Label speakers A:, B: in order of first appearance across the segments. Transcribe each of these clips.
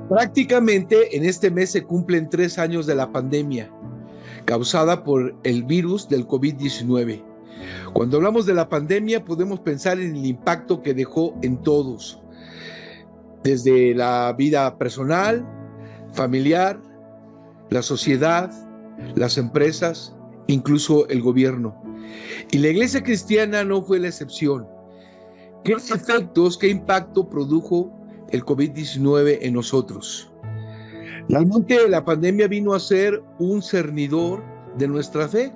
A: Prácticamente en este mes se cumplen 3 años de la pandemia causada por el virus del COVID-19. Cuando hablamos de la pandemia podemos pensar en el impacto que dejó en todos, desde la vida personal, familiar, la sociedad, las empresas, incluso el gobierno. Y la iglesia cristiana no fue la excepción. ¿Qué efectos, qué impacto produjo el COVID-19 en nosotros? Realmente la pandemia vino a ser un cernidor de nuestra fe,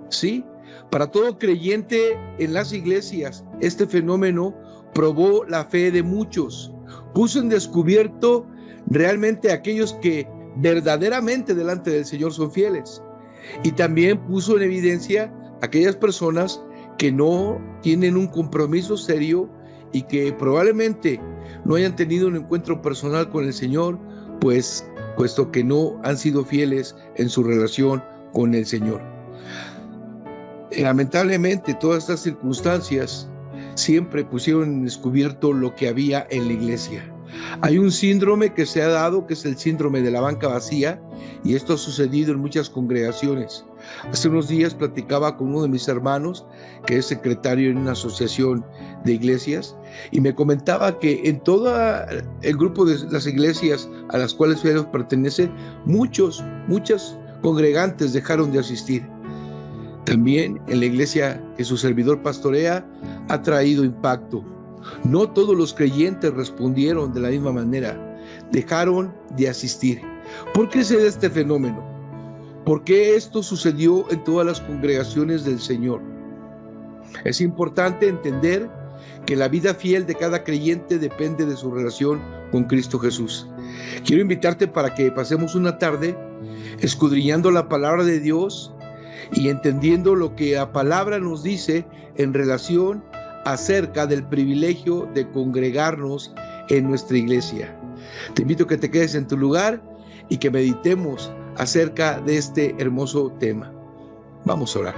A: ¿sí? Para todo creyente en las iglesias, este fenómeno probó la fe de muchos, puso en descubierto realmente a aquellos que verdaderamente delante del Señor son fieles, y también puso en evidencia a aquellas personas que no tienen un compromiso serio y que probablemente no hayan tenido un encuentro personal con el Señor, pues puesto que no han sido fieles en su relación con el Señor. Lamentablemente, todas estas circunstancias siempre pusieron en descubierto lo que había en la iglesia. Hay un síndrome que se ha dado, que es el síndrome de la banca vacía, y esto ha sucedido en muchas congregaciones. Hace unos días platicaba con uno de mis hermanos, que es secretario en una asociación de iglesias, y me comentaba que en todo el grupo de las iglesias a las cuales ellos pertenecen, muchos congregantes dejaron de asistir. También en la iglesia que su servidor pastorea ha traído impacto. No todos los creyentes respondieron de la misma manera, dejaron de asistir. ¿Por qué se da este fenómeno? ¿Por qué esto sucedió en todas las congregaciones del Señor? Es importante entender que la vida fiel de cada creyente depende de su relación con Cristo Jesús. Quiero invitarte para que pasemos una tarde escudriñando la palabra de Dios y entendiendo lo que la palabra nos dice en relación acerca del privilegio de congregarnos en nuestra iglesia. Te invito a que te quedes en tu lugar y que meditemos acerca de este hermoso tema. Vamos a orar.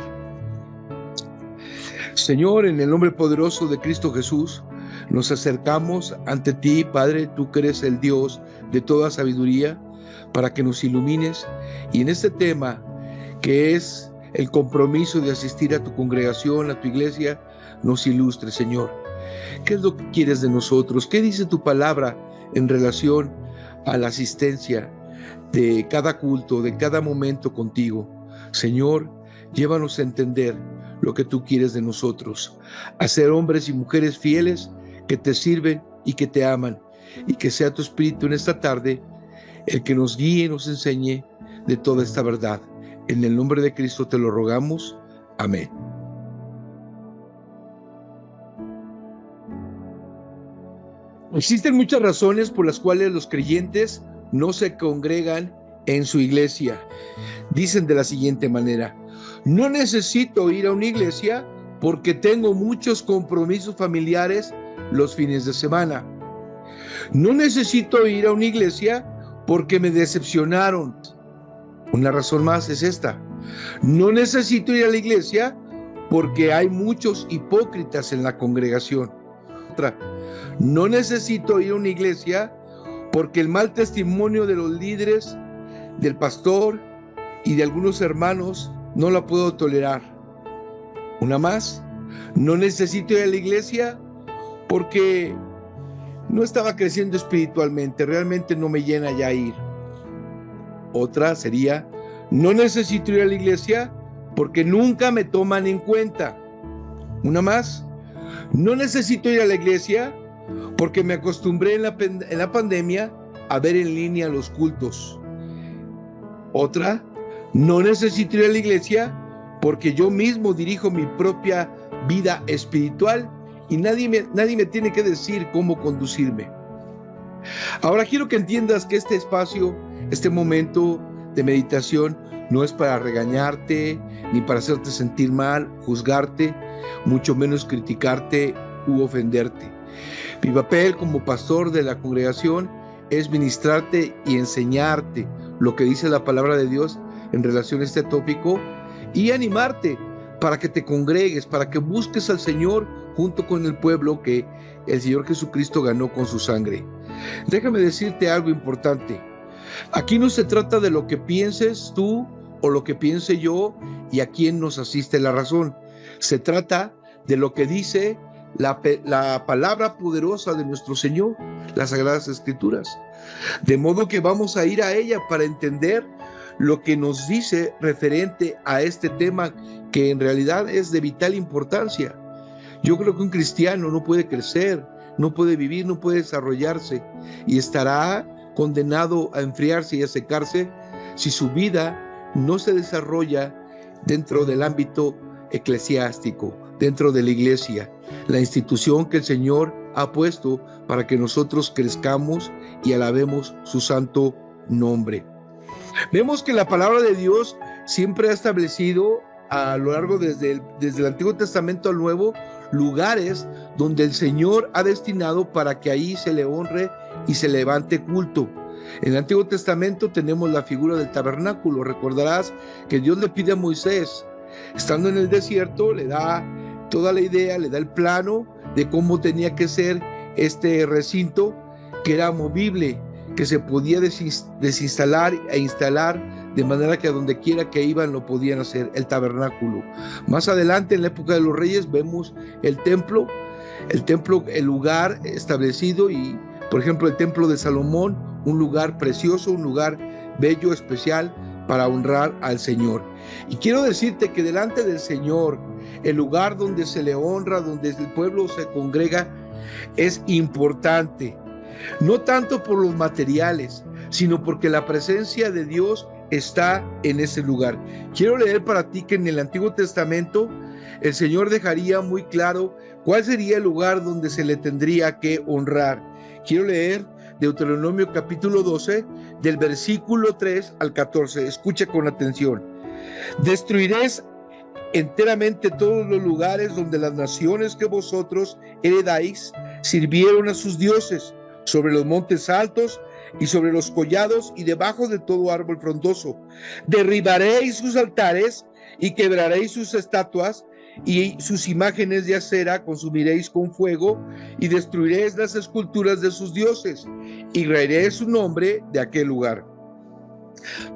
A: Señor, en el nombre poderoso de Cristo Jesús, nos acercamos ante ti, Padre, tú que eres el Dios de toda sabiduría, para que nos ilumines y en este tema que es el compromiso de asistir a tu congregación, a tu iglesia, nos ilustre, Señor. ¿Qué es lo que quieres de nosotros? ¿Qué dice tu palabra en relación a la asistencia de cada culto, de cada momento contigo? Señor, llévanos a entender lo que tú quieres de nosotros, a ser hombres y mujeres fieles que te sirven y que te aman, y que sea tu Espíritu en esta tarde el que nos guíe y nos enseñe de toda esta verdad. En el nombre de Cristo te lo rogamos. Amén. Existen muchas razones por las cuales los creyentes no se congregan en su iglesia. Dicen de la siguiente manera: no necesito ir a una iglesia porque tengo muchos compromisos familiares los fines de semana. No necesito ir a una iglesia porque me decepcionaron. Una razón más es esta: no necesito ir a la iglesia porque hay muchos hipócritas en la congregación. Otra: no necesito ir a una iglesia porque el mal testimonio de los líderes, del pastor y de algunos hermanos no la puedo tolerar. Una más: no necesito ir a la iglesia porque no estaba creciendo espiritualmente, realmente no me llena ya ir. Otra sería: no necesito ir a la iglesia porque nunca me toman en cuenta. Una más: no necesito ir a la iglesia porque me acostumbré en la pandemia a ver en línea los cultos. Otra: no necesito ir a la iglesia porque yo mismo dirijo mi propia vida espiritual y nadie me tiene que decir cómo conducirme. Ahora quiero que entiendas que este espacio, este momento de meditación, no es para regañarte, ni para hacerte sentir mal, juzgarte, mucho menos criticarte u ofenderte. Mi papel como pastor de la congregación es ministrarte y enseñarte lo que dice la palabra de Dios en relación a este tópico y animarte para que te congregues, para que busques al Señor junto con el pueblo que el Señor Jesucristo ganó con su sangre. Déjame decirte algo importante. Aquí no se trata de lo que pienses tú o lo que piense yo y a quién nos asiste la razón. Se trata de lo que dice la palabra poderosa de nuestro Señor, las Sagradas Escrituras. De modo que vamos a ir a ella para entender lo que nos dice referente a este tema que en realidad es de vital importancia. Yo creo que un cristiano no puede crecer, no puede vivir, no puede desarrollarse y estará condenado a enfriarse y a secarse si su vida no se desarrolla dentro del ámbito eclesiástico, dentro de la iglesia, la institución que el Señor ha puesto para que nosotros crezcamos y alabemos su santo nombre. Vemos que la palabra de Dios siempre ha establecido a lo largo desde el Antiguo Testamento al Nuevo lugares donde el Señor ha destinado para que ahí se le honre y se levante culto. En el Antiguo Testamento tenemos la figura del tabernáculo. Recordarás que Dios le pide a Moisés, estando en el desierto, le da toda la idea, le da el plano de cómo tenía que ser este recinto, que era movible, que se podía desinstalar e instalar de manera que a donde quiera que iban lo podían hacer, el tabernáculo. Más adelante, en la época de los reyes, vemos el templo, el lugar establecido y, por ejemplo, el templo de Salomón, un lugar precioso, un lugar bello, especial para honrar al Señor. Y quiero decirte que delante del Señor, el lugar donde se le honra, donde el pueblo se congrega, es importante. No tanto por los materiales, sino porque la presencia de Dios está en ese lugar. Quiero leer para ti que en el Antiguo Testamento el Señor dejaría muy claro cuál sería el lugar donde se le tendría que honrar. Quiero leer Deuteronomio capítulo 12, del versículo 3 al 14. Escucha con atención. Destruiréis enteramente todos los lugares donde las naciones que vosotros heredáis sirvieron a sus dioses, sobre los montes altos y sobre los collados y debajo de todo árbol frondoso. Derribaréis sus altares y quebraréis sus estatuas y sus imágenes de acera consumiréis con fuego y destruiréis las esculturas de sus dioses y raeréis su nombre de aquel lugar.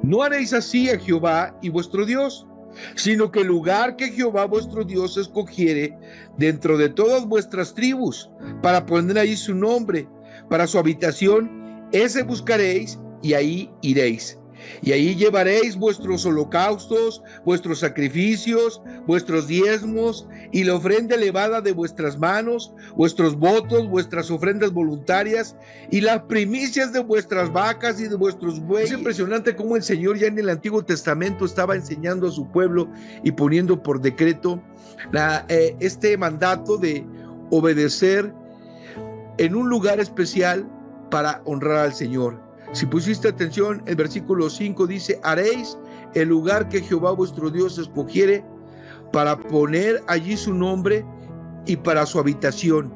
A: No haréis así a Jehová y vuestro Dios, sino que el lugar que Jehová vuestro Dios escogiere dentro de todas vuestras tribus para poner ahí su nombre, para su habitación, ese buscaréis y ahí iréis. Y ahí llevaréis vuestros holocaustos, vuestros sacrificios, vuestros diezmos y la ofrenda elevada de vuestras manos, vuestros votos, vuestras ofrendas voluntarias y las primicias de vuestras vacas y de vuestros bueyes. Es impresionante cómo el Señor ya en el Antiguo Testamento estaba enseñando a su pueblo y poniendo por decreto este mandato de obedecer en un lugar especial para honrar al Señor. Si pusiste atención, el versículo 5 dice: haréis el lugar que Jehová vuestro Dios escogiere para poner allí su nombre y para su habitación.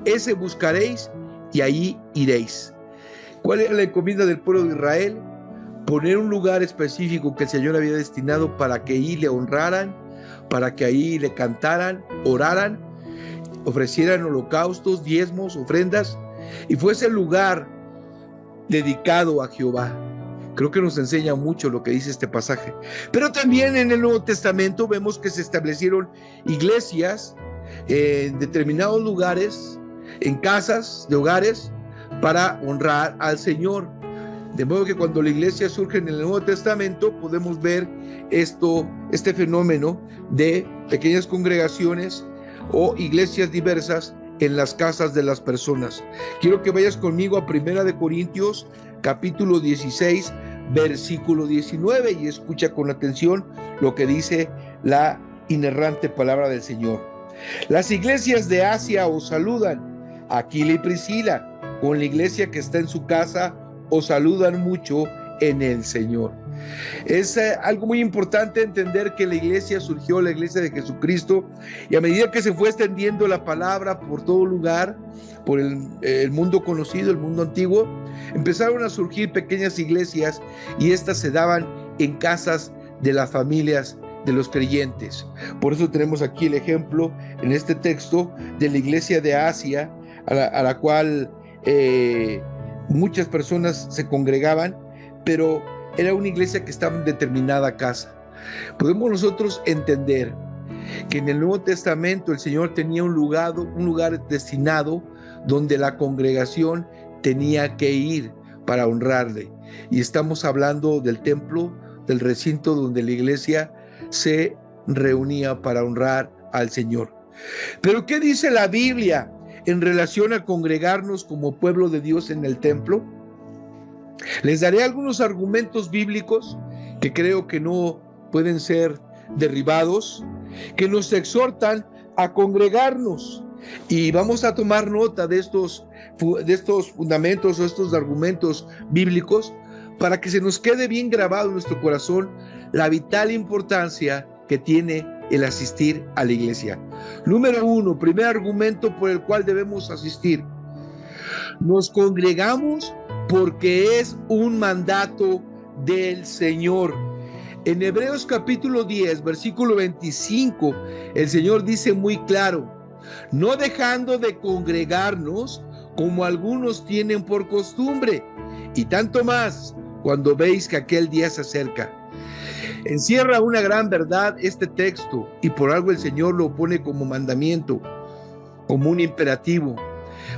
A: Ese buscaréis y ahí iréis. ¿Cuál era la encomienda del pueblo de Israel? Poner un lugar específico que el Señor había destinado para que ahí le honraran, para que ahí le cantaran, oraran, ofrecieran holocaustos, diezmos, ofrendas, y fuese el lugar dedicado a Jehová. Creo que nos enseña mucho lo que dice este pasaje. Pero también en el Nuevo Testamento vemos que se establecieron iglesias en determinados lugares, en casas de hogares, para honrar al Señor. De modo que cuando la iglesia surge en el Nuevo Testamento, podemos ver este fenómeno de pequeñas congregaciones o iglesias diversas en las casas de las personas. Quiero que vayas conmigo a 1 Corintios capítulo 16, versículo 19, y escucha con atención lo que dice la inerrante palabra del Señor. Las iglesias de Asia os saludan. Aquila y Priscila, con la iglesia que está en su casa, os saludan mucho en el Señor. Es algo muy importante entender que la iglesia surgió, la iglesia de Jesucristo, y a medida que se fue extendiendo la palabra por todo lugar, por el mundo conocido, el mundo antiguo, empezaron a surgir pequeñas iglesias y estas se daban en casas de las familias de los creyentes. Por eso tenemos aquí el ejemplo en este texto de la iglesia de Asia, a la cual muchas personas se congregaban, pero era una iglesia que estaba en determinada casa. Podemos nosotros entender que en el Nuevo Testamento el Señor tenía un lugar destinado donde la congregación tenía que ir para honrarle. Y estamos hablando del templo, del recinto donde la iglesia se reunía para honrar al Señor. Pero ¿qué dice la Biblia en relación a congregarnos como pueblo de Dios en el templo? Les daré algunos argumentos bíblicos que creo que no pueden ser derribados, que nos exhortan a congregarnos. Y vamos a tomar nota de estos fundamentos o estos argumentos bíblicos para que se nos quede bien grabado en nuestro corazón la vital importancia que tiene el asistir a la iglesia. Número 1, primer argumento por el cual debemos asistir. Nos congregamos porque es un mandato del Señor. En Hebreos capítulo 10, versículo 25, el Señor dice muy claro: no dejando de congregarnos como algunos tienen por costumbre, y tanto más cuando veis que aquel día se acerca. Encierra una gran verdad este texto, y por algo el Señor lo pone como mandamiento, como un imperativo.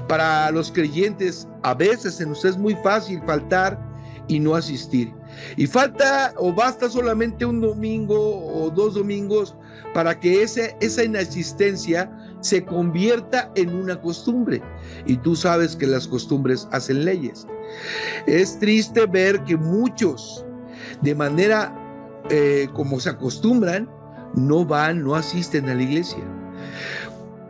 A: Para los creyentes a veces se nos es muy fácil faltar y no asistir. Y falta o basta solamente un domingo o 2 domingos para que esa inasistencia se convierta en una costumbre. Y tú sabes que las costumbres hacen leyes. Es triste ver que muchos, de manera como se acostumbran, no asisten a la iglesia.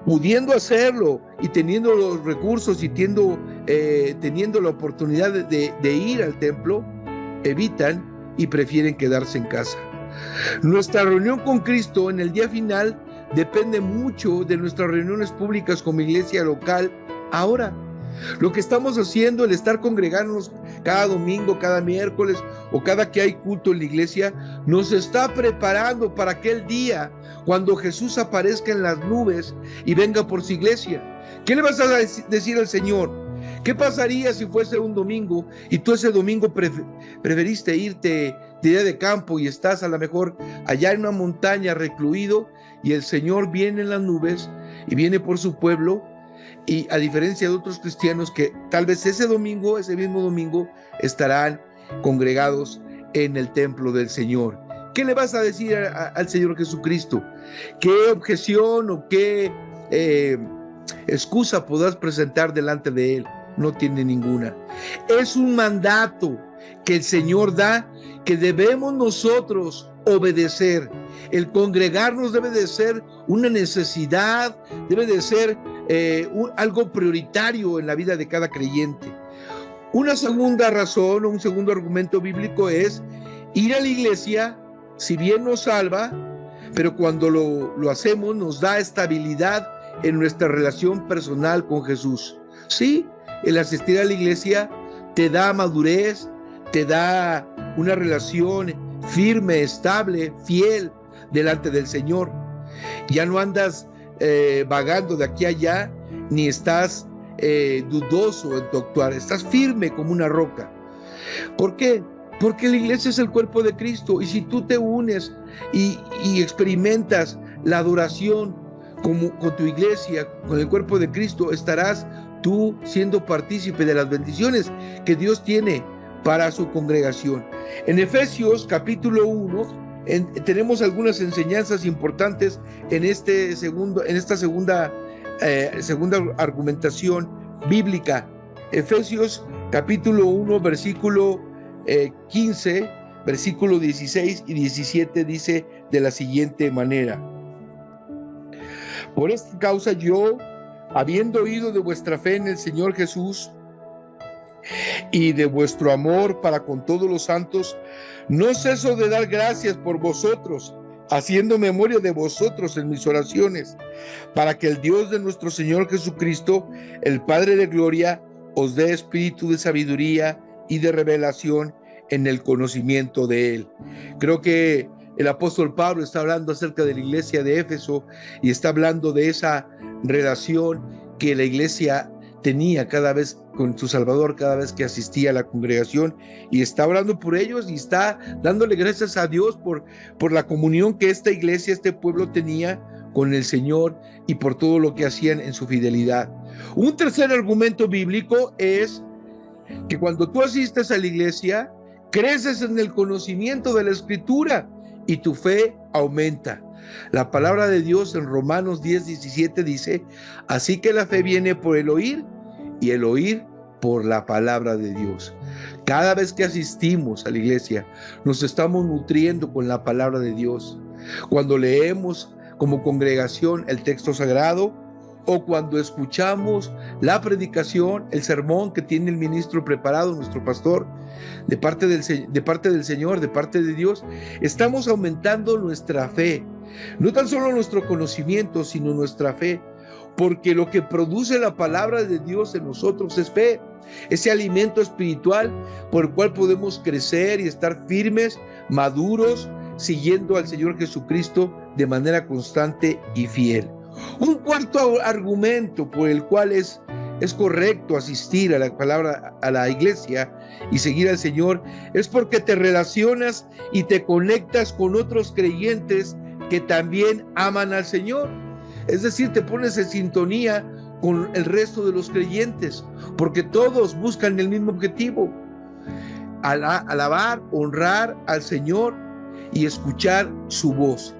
A: Pudiendo hacerlo y teniendo los recursos y teniendo la oportunidad de ir al templo, evitan y prefieren quedarse en casa. Nuestra reunión con Cristo en el día final depende mucho de nuestras reuniones públicas como iglesia local ahora. Lo que estamos haciendo, el estar congregándonos cada domingo, cada miércoles o cada que hay culto en la iglesia, nos está preparando para aquel día cuando Jesús aparezca en las nubes y venga por su iglesia. ¿Qué le vas a decir al Señor? ¿Qué pasaría si fuese un domingo y tú ese domingo preferiste irte de día de campo y estás a lo mejor allá en una montaña recluido y el Señor viene en las nubes y viene por su pueblo? Y a diferencia de otros cristianos que tal vez ese mismo domingo, estarán congregados en el templo del Señor. ¿Qué le vas a decir al Señor Jesucristo? ¿Qué objeción o qué excusa podrás presentar delante de Él? No tiene ninguna. Es un mandato que el Señor da, que debemos nosotros obedecer. El congregarnos debe de ser una necesidad, debe de ser algo prioritario en la vida de cada creyente. Una segunda razón o un segundo argumento bíblico es ir a la iglesia, si bien nos salva, pero cuando lo hacemos nos da estabilidad en nuestra relación personal con Jesús. Sí, el asistir a la iglesia te da madurez, te da una relación firme, estable, fiel delante del Señor. Ya no andas vagando de aquí a allá, ni estás dudoso en tu actuar, estás firme como una roca. ¿Por qué? Porque la iglesia es el cuerpo de Cristo, y si tú te unes y experimentas la adoración con tu iglesia, con el cuerpo de Cristo, estarás tú siendo partícipe de las bendiciones que Dios tiene para su congregación. En Efesios capítulo 1 tenemos algunas enseñanzas importantes en esta segunda argumentación bíblica. Efesios capítulo 1 versículo 15, versículo 16 y 17 dice de la siguiente manera: por esta causa yo, habiendo oído de vuestra fe en el Señor Jesús y de vuestro amor para con todos los santos, no ceso de dar gracias por vosotros, haciendo memoria de vosotros en mis oraciones, para que el Dios de nuestro Señor Jesucristo, el Padre de gloria, os dé espíritu de sabiduría y de revelación en el conocimiento de Él. Creo que el apóstol Pablo está hablando acerca de la iglesia de Éfeso y está hablando de esa relación que la iglesia tenía cada vez con su Salvador, cada vez que asistía a la congregación, y está orando por ellos y está dándole gracias a Dios por la comunión que esta iglesia, este pueblo tenía con el Señor y por todo lo que hacían en su fidelidad. Un tercer argumento bíblico es que cuando tú asistes a la iglesia, creces en el conocimiento de la Escritura y tu fe aumenta. La palabra de Dios en Romanos 10:17 dice: así que la fe viene por el oír y el oír por la palabra de Dios. Cada vez que asistimos a la iglesia, nos estamos nutriendo con la palabra de Dios. Cuando leemos como congregación el texto sagrado, o cuando escuchamos la predicación, el sermón que tiene el ministro preparado, nuestro pastor, de parte del Señor, de parte de Dios, estamos aumentando nuestra fe. No tan solo nuestro conocimiento, sino nuestra fe, porque lo que produce la palabra de Dios en nosotros es fe, ese alimento espiritual por el cual podemos crecer y estar firmes, maduros, siguiendo al Señor Jesucristo de manera constante y fiel. Un cuarto argumento por el cual es correcto asistir a la palabra, a la iglesia y seguir al Señor, es porque te relacionas y te conectas con otros creyentes que también aman al Señor. Es decir, te pones en sintonía con el resto de los creyentes, porque todos buscan el mismo objetivo: alabar, honrar al Señor y escuchar su voz.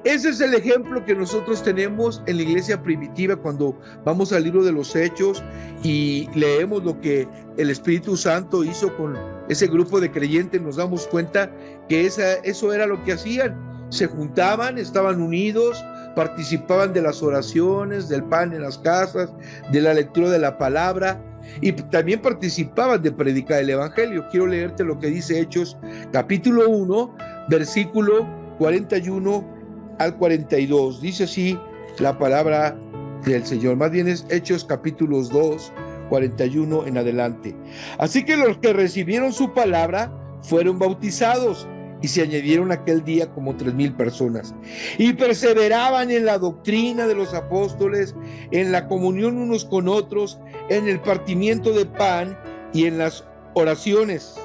A: Ese es el ejemplo que nosotros tenemos en la iglesia primitiva. Cuando vamos al libro de los Hechos y leemos lo que el Espíritu Santo hizo con ese grupo de creyentes, nos damos cuenta que eso era lo que hacían. Se juntaban, estaban unidos, participaban de las oraciones, del pan en las casas, de la lectura de la palabra, y también participaban de predicar el Evangelio. Quiero leerte lo que dice Hechos capítulo 1, versículo 41 al 42. Dice así la palabra del Señor. Más bien es Hechos capítulos 2, 41 en adelante. Así que los que recibieron su palabra fueron bautizados, y se añadieron aquel día como 3,000 personas. Y perseveraban en la doctrina de los apóstoles, en la comunión unos con otros, en el partimiento de pan y en las oraciones.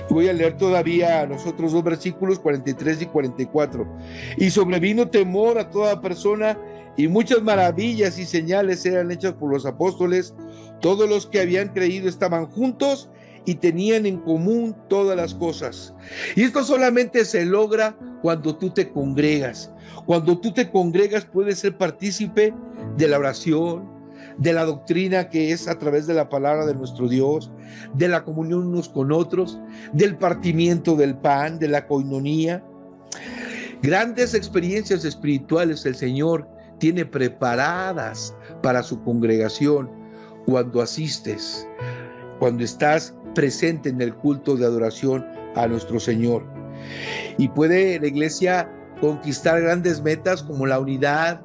A: Y voy a leer todavía los otros dos versículos, 43 y 44. Y sobrevino temor a toda persona, y muchas maravillas y señales eran hechas por los apóstoles. Todos los que habían creído estaban juntos y tenían en común todas las cosas. Y esto solamente se logra cuando tú te congregas. Cuando tú te congregas, puedes ser partícipe de la oración, de la doctrina que es a través de la palabra de nuestro Dios, de la comunión unos con otros, del partimiento del pan, de la coinonía. Grandes experiencias espirituales el Señor tiene preparadas para su congregación cuando asistes, cuando estás presente en el culto de adoración a nuestro Señor. Y puede la iglesia conquistar grandes metas como la unidad,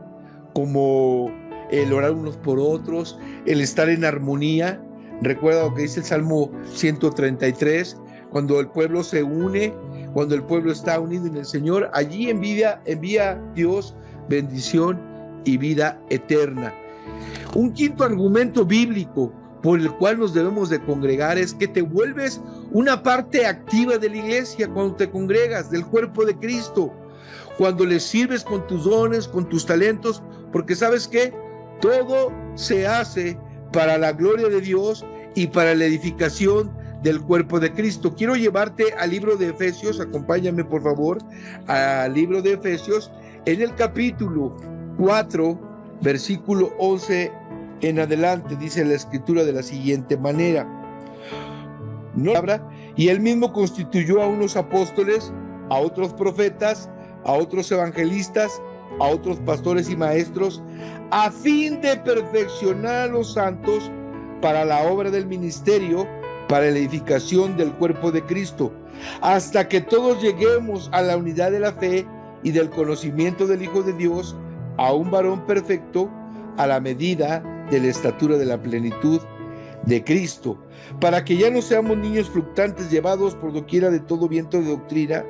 A: como el orar unos por otros, el estar en armonía. Recuerda lo que dice el Salmo 133, cuando el pueblo se une, cuando el pueblo está unido en el Señor, allí envía Dios bendición y vida eterna. Un quinto argumento bíblico por el cual nos debemos de congregar es que te vuelves una parte activa de la iglesia cuando te congregas, del cuerpo de Cristo, cuando le sirves con tus dones, con tus talentos, porque ¿sabes qué? Todo se hace para la gloria de Dios y para la edificación del cuerpo de Cristo. Quiero llevarte al libro de Efesios, acompáñame por favor, al libro de Efesios, en el capítulo 4, versículo 11 en adelante, dice la escritura de la siguiente manera: y él mismo constituyó a unos apóstoles, a otros profetas, a otros evangelistas, a otros pastores y maestros, a fin de perfeccionar a los santos para la obra del ministerio, para la edificación del cuerpo de Cristo, hasta que todos lleguemos a la unidad de la fe y del conocimiento del Hijo de Dios, a un varón perfecto, a la medida de la estatura de la plenitud de Cristo, para que ya no seamos niños fluctuantes llevados por doquiera de todo viento de doctrina,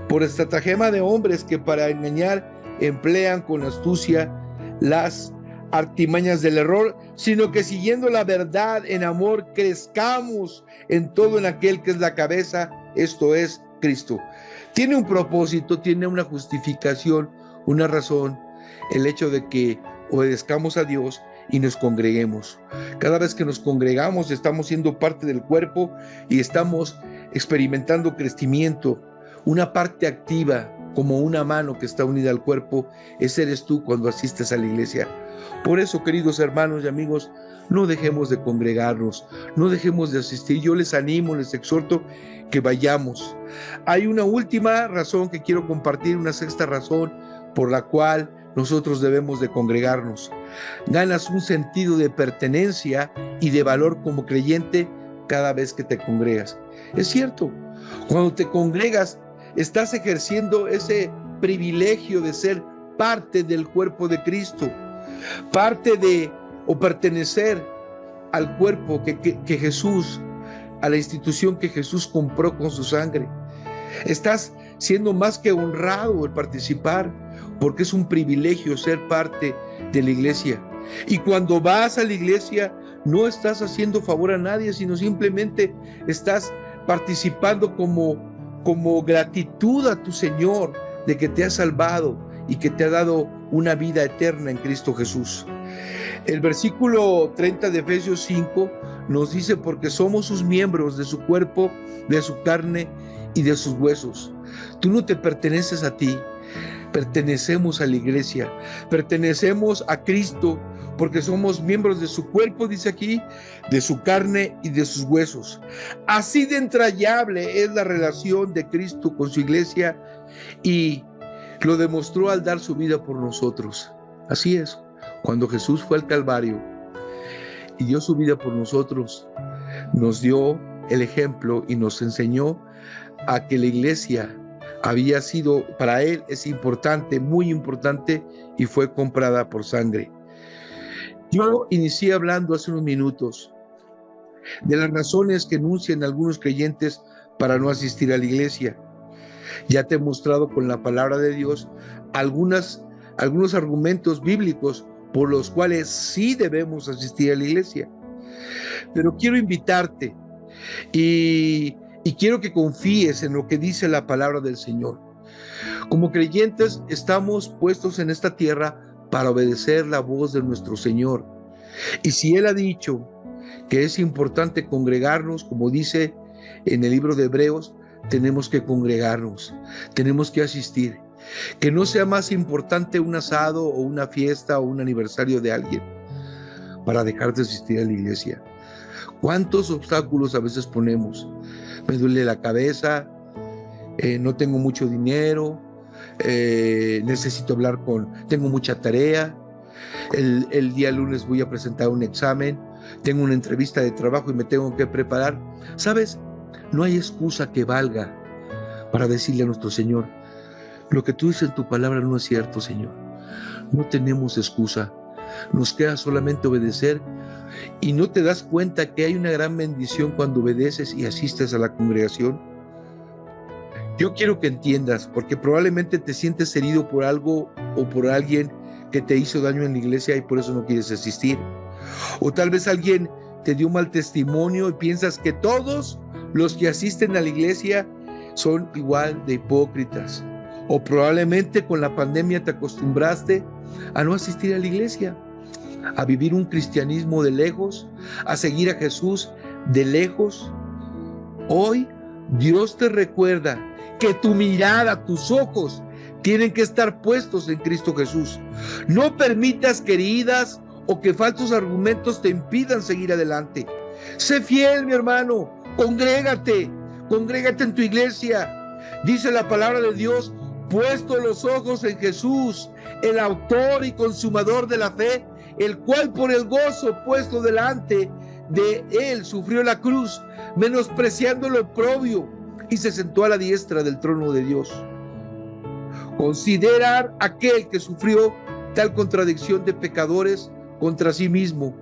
A: por estratagema de hombres que para engañar emplean con astucia las artimañas del error, sino que siguiendo la verdad en amor crezcamos en todo en aquel que es la cabeza, esto es Cristo. Tiene un propósito, tiene una justificación, una razón, el hecho de que obedezcamos a Dios y nos congreguemos. Cada vez que nos congregamos estamos siendo parte del cuerpo y estamos experimentando crecimiento. Una parte activa, como una mano que está unida al cuerpo, ese eres tú cuando asistes a la iglesia. Por eso, queridos hermanos y amigos, no dejemos de congregarnos, no dejemos de asistir. Yo les animo, les exhorto que vayamos. Hay una última razón que quiero compartir, una sexta razón por la cual nosotros debemos de congregarnos. Ganas un sentido de pertenencia y de valor como creyente cada vez que te congregas. Es cierto, cuando te congregas, estás ejerciendo ese privilegio de ser parte del cuerpo de Cristo, parte de o pertenecer al cuerpo que Jesús, a la institución que Jesús compró con su sangre. Estás siendo más que honrado el participar, porque es un privilegio ser parte de la iglesia. Y cuando vas a la iglesia, no estás haciendo favor a nadie, sino simplemente estás participando como gratitud a tu Señor de que te ha salvado y que te ha dado una vida eterna en Cristo Jesús. El versículo 30 de Efesios 5 nos dice: porque somos sus miembros, de su cuerpo, de su carne y de sus huesos. Tú no te perteneces a ti, pertenecemos a la iglesia, pertenecemos a Cristo, porque somos miembros de su cuerpo, dice aquí, de su carne y de sus huesos. Así de entrañable es la relación de Cristo con su iglesia, y lo demostró al dar su vida por nosotros. Así es, cuando Jesús fue al Calvario y dio su vida por nosotros, nos dio el ejemplo y nos enseñó a que la iglesia había sido, para él es importante, muy importante, y fue comprada por sangre. Yo inicié hablando hace unos minutos de las razones que enuncian algunos creyentes para no asistir a la iglesia. Ya te he mostrado con la palabra de Dios algunos argumentos bíblicos por los cuales sí debemos asistir a la iglesia. Pero quiero invitarte y quiero que confíes en lo que dice la palabra del Señor. Como creyentes estamos puestos en esta tierra para obedecer la voz de nuestro Señor. Y si Él ha dicho que es importante congregarnos, como dice en el libro de Hebreos, tenemos que congregarnos, tenemos que asistir. Que no sea más importante un asado o una fiesta o un aniversario de alguien para dejar de asistir a la iglesia. ¿Cuántos obstáculos a veces ponemos? Me duele la cabeza, no tengo mucho dinero, necesito hablar tengo mucha tarea, el día lunes voy a presentar un examen, tengo una entrevista de trabajo y me tengo que preparar. ¿Sabes? No hay excusa que valga para decirle a nuestro Señor: lo que tú dices en tu palabra no es cierto, Señor. No tenemos excusa. Nos queda solamente obedecer, y no te das cuenta que hay una gran bendición cuando obedeces y asistes a la congregación. Yo quiero que entiendas, porque probablemente te sientes herido por algo o por alguien que te hizo daño en la iglesia y por eso no quieres asistir. O tal vez alguien te dio mal testimonio y piensas que todos los que asisten a la iglesia son igual de hipócritas. O probablemente con la pandemia te acostumbraste a no asistir a la iglesia, a vivir un cristianismo de lejos, a seguir a Jesús de lejos. Hoy Dios te recuerda que tu mirada, tus ojos tienen que estar puestos en Cristo Jesús. No permitas que heridas o que falsos argumentos te impidan seguir adelante. Sé fiel, mi hermano, congrégate en tu iglesia. Dice la palabra de Dios: puesto los ojos en Jesús, el autor y consumador de la fe, el cual por el gozo puesto delante de él sufrió la cruz, menospreciando lo oprobio, y se sentó a la diestra del trono de Dios. Considerar aquel que sufrió tal contradicción de pecadores contra sí mismo,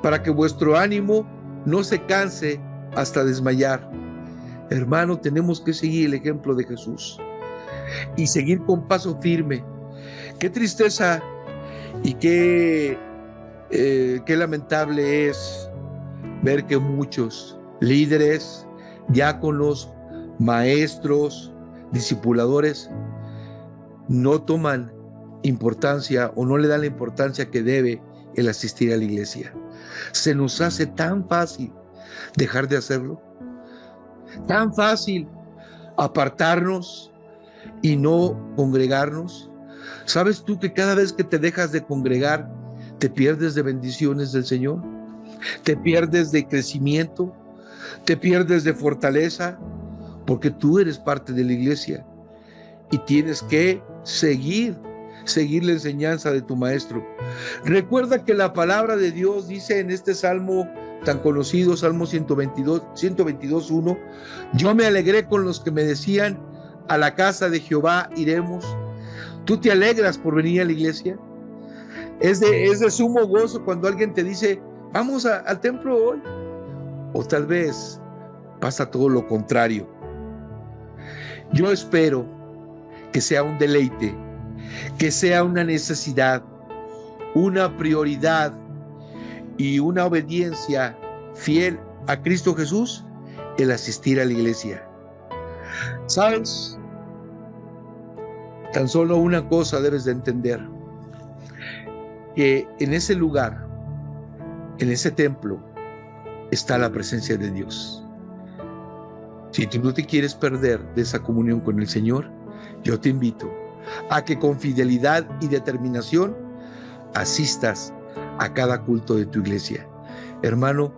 A: para que vuestro ánimo no se canse hasta desmayar. Hermano, tenemos que seguir el ejemplo de Jesús. y seguir con paso firme. Qué tristeza y qué lamentable es ver que muchos líderes, diáconos, maestros, discipuladores no toman importancia o no le dan la importancia que debe el asistir a la iglesia. Se nos hace tan fácil dejar de hacerlo, tan fácil apartarnos y no congregarnos. ¿Sabes tú que cada vez que te dejas de congregar, te pierdes de bendiciones del Señor? Te pierdes de crecimiento, te pierdes de fortaleza, porque tú eres parte de la iglesia y tienes que seguir la enseñanza de tu maestro. Recuerda que la palabra de Dios dice en este salmo tan conocido, Salmo 122:1, yo me alegré con los que me decían, a la casa de Jehová iremos. ¿Tú te alegras por venir a la iglesia? Es de sumo gozo cuando alguien te dice, vamos al templo hoy. O tal vez pasa todo lo contrario. Yo espero que sea un deleite, que sea una necesidad, una prioridad y una obediencia fiel a Cristo Jesús el asistir a la iglesia. ¿Sabes? Tan solo una cosa debes de entender, que en ese lugar, en ese templo, está la presencia de Dios. Si tú no te quieres perder de esa comunión con el Señor, yo te invito a que con fidelidad y determinación asistas a cada culto de tu iglesia. Hermano,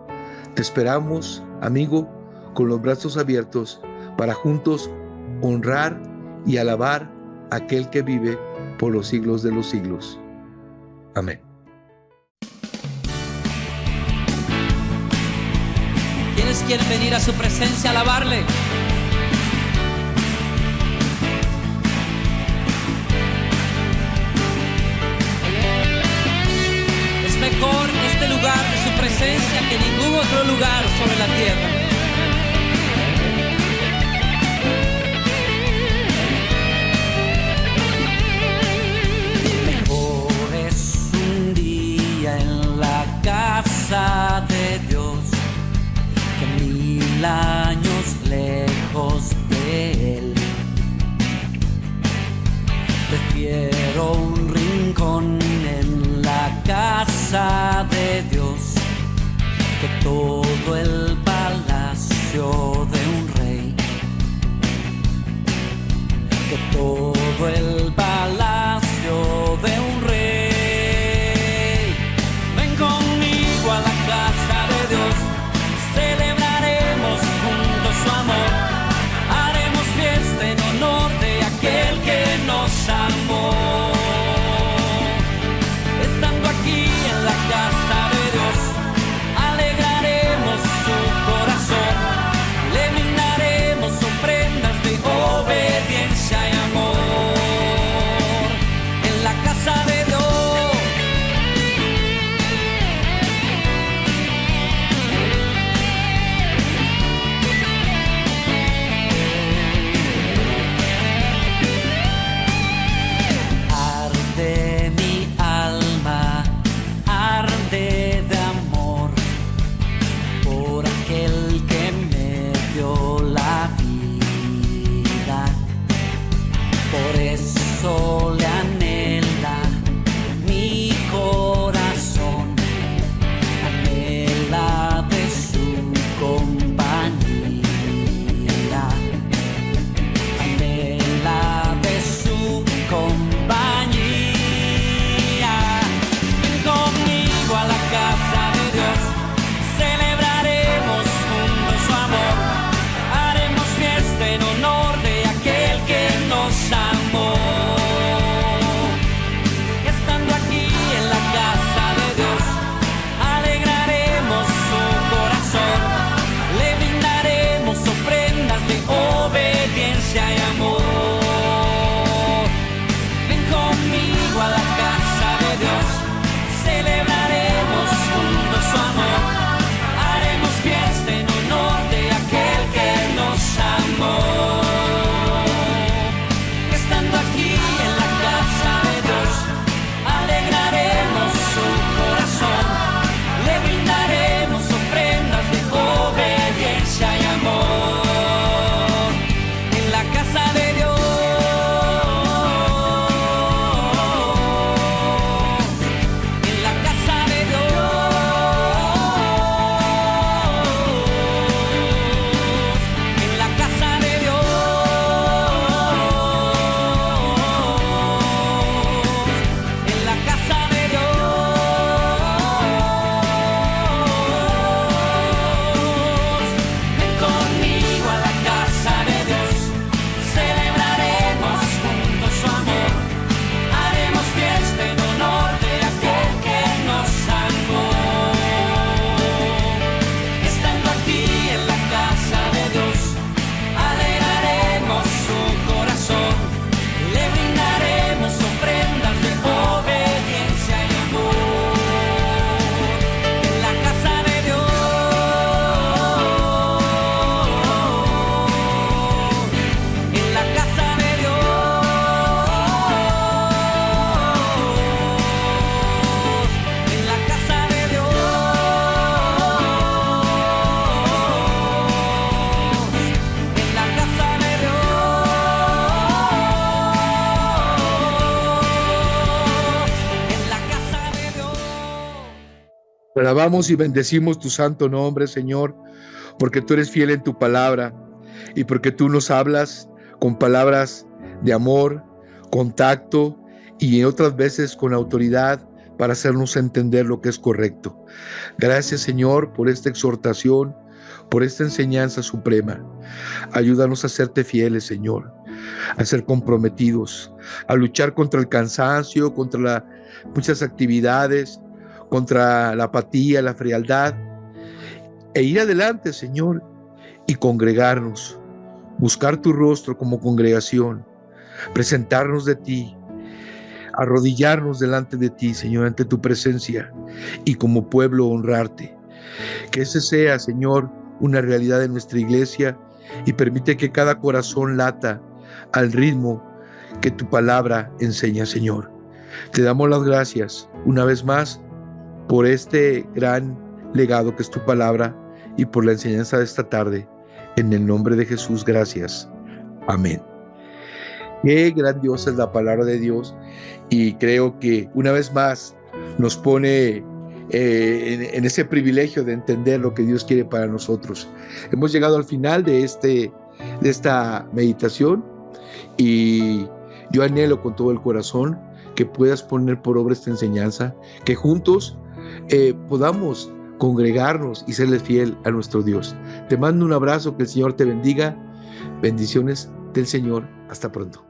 A: te esperamos, amigo, con los brazos abiertos para juntos honrar y alabar a aquel que vive por los siglos de los siglos. Amén.
B: ¿Quiénes quieren venir a su presencia a alabarle? Es mejor este lugar de su presencia que ningún otro lugar sobre la tierra. Mejor es un día en la casa de Dios que 1000 años lejos de Él. Prefiero un rincón en la casa de Dios que todo el palacio de un rey, que todo el palacio de un rey. Ven conmigo a la casa de Dios, celebraremos juntos su amor, haremos fiesta en honor de aquel que nos amó. Estando aquí en la casa de Dios, alegraremos su corazón, le brindaremos ofrendas de obediencia y amor.
A: Alabamos y bendecimos tu santo nombre, Señor, porque tú eres fiel en tu palabra y porque tú nos hablas con palabras de amor, con tacto y otras veces con autoridad para hacernos entender lo que es correcto. Gracias, Señor, por esta exhortación, por esta enseñanza suprema. Ayúdanos a serte fieles, Señor, a ser comprometidos, a luchar contra el cansancio, contra muchas actividades, contra la apatía, la frialdad, e ir adelante, Señor, y congregarnos, buscar tu rostro como congregación, presentarnos de ti, arrodillarnos delante de ti, Señor, ante tu presencia, y como pueblo honrarte. Que ese sea, Señor, una realidad en nuestra iglesia, y permite que cada corazón lata al ritmo que tu palabra enseña, Señor. Te damos las gracias una vez más por este gran legado que es tu palabra y por la enseñanza de esta tarde. En el nombre de Jesús, gracias. Amén. Qué grandiosa es la palabra de Dios, y creo que una vez más nos pone en ese privilegio de entender lo que Dios quiere para nosotros. Hemos llegado al final de esta meditación, y yo anhelo con todo el corazón que puedas poner por obra esta enseñanza, que juntos podamos congregarnos y serle fiel a nuestro Dios. Te mando un abrazo, que el Señor te bendiga. Bendiciones del Señor. Hasta pronto.